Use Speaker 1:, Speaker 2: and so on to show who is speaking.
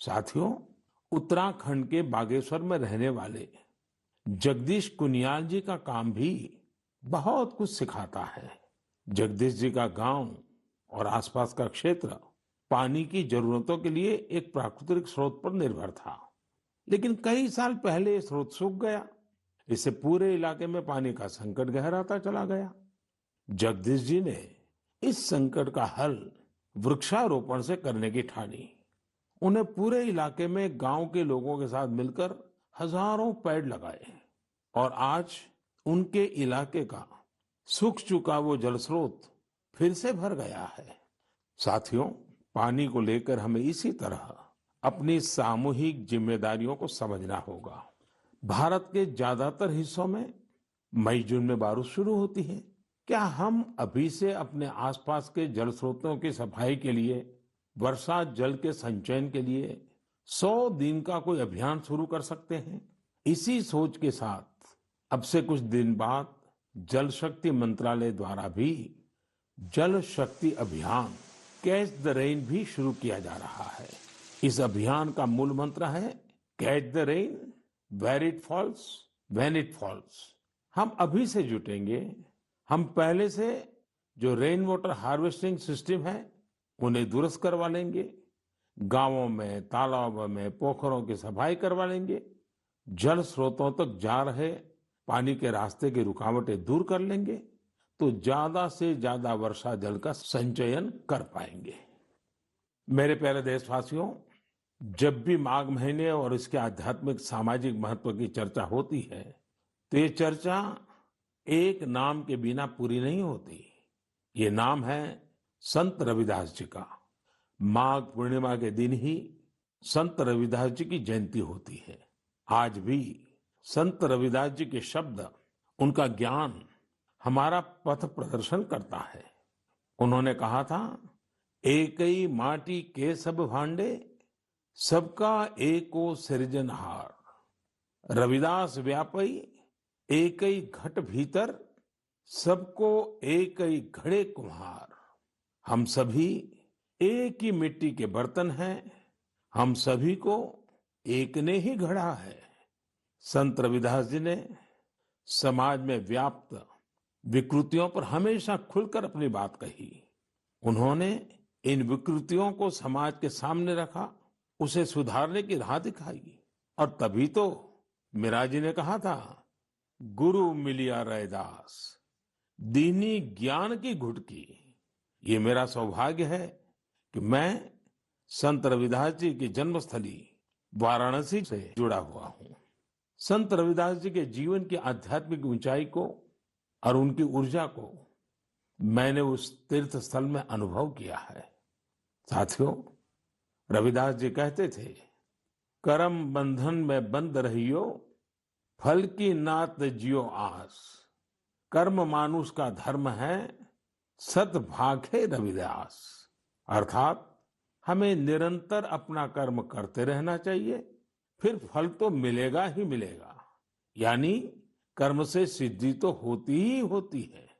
Speaker 1: साथियों, उत्तराखंड के बागेश्वर में रहने वाले जगदीश कुनियाल जी का काम भी बहुत कुछ सिखाता है। जगदीश जी का गांव और आसपास का क्षेत्र पानी की जरूरतों के लिए एक प्राकृतिक स्रोत पर निर्भर था, लेकिन कई साल पहले ये स्रोत सूख गया। इससे पूरे इलाके में पानी का संकट गहराता चला गया। जगदीश जी ने इस संकट का हल वृक्षारोपण से करने की ठानी। उन्हें पूरे इलाके में गांव के लोगों के साथ मिलकर हजारों पेड़ लगाए और आज उनके इलाके का सूख चुका वो जल स्रोत फिर से भर गया है। साथियों, पानी को लेकर हमें इसी तरह अपनी सामूहिक जिम्मेदारियों को समझना होगा। भारत के ज्यादातर हिस्सों में मई जून में बारिश शुरू होती है। क्या हम अभी से अपने आसपास के जल स्रोतों की सफाई के लिए, वर्षा जल के संचयन के लिए 100 दिन का कोई अभियान शुरू कर सकते हैं? इसी सोच के साथ अब से कुछ दिन बाद जल शक्ति मंत्रालय द्वारा भी जल शक्ति अभियान कैच द रेन भी शुरू किया जा रहा है। इस अभियान का मूल मंत्र है catch the rain where it falls when it falls. हम अभी से जुटेंगे, हम पहले से जो रेन वाटर हार्वेस्टिंग सिस्टम है उन्हें दुरुस्त करवा लेंगे, गांवों में, तालाबों में, पोखरों की सफाई करवा लेंगे, जल स्रोतों तक जा रहे पानी के रास्ते की रुकावटें दूर कर लेंगे, तो ज्यादा से ज्यादा वर्षा जल का संचयन कर पाएंगे। मेरे प्यारे देशवासियों, जब भी माघ महीने और इसके आध्यात्मिक सामाजिक महत्व की चर्चा होती है तो ये चर्चा एक नाम के बिना पूरी नहीं होती। ये नाम है संत रविदास जी का। माघ पूर्णिमा के दिन ही संत रविदास जी की जयंती होती है। आज भी संत रविदास जी के शब्द, उनका ज्ञान हमारा पथ प्रदर्शन करता है। उन्होंने कहा था, एकई माटी के सब भांडे, सबका एको सृजनहार। रविदास व्यापई एकई घट भीतर, सबको एकई घड़े कुम्हार। हम सभी एक ही मिट्टी के बर्तन हैं, हम सभी को एक ने ही गढ़ा है। संत रविदास जी ने समाज में व्याप्त विकृतियों पर हमेशा खुलकर अपनी बात कही। उन्होंने इन विकृतियों को समाज के सामने रखा, उसे सुधारने की राह दिखाई। और तभी तो मीरा जी ने कहा था, गुरु मिलिया रैदास, दीनी ज्ञान की घुटकी। ये मेरा सौभाग्य है कि मैं संत रविदास जी की जन्मस्थली वाराणसी से जुड़ा हुआ हूँ। संत रविदास जी के जीवन की आध्यात्मिक ऊंचाई को और उनकी ऊर्जा को मैंने उस तीर्थ स्थल में अनुभव किया है। साथियों, रविदास जी कहते थे, करम बंधन में बंद रहियो, फल की नात जियो आस। कर्म मानुष का धर्म है, सत भाखे रविदास। अर्थात हमें निरंतर अपना कर्म करते रहना चाहिए, फिर फल तो मिलेगा ही मिलेगा। यानी कर्म से सिद्धि तो होती ही होती है।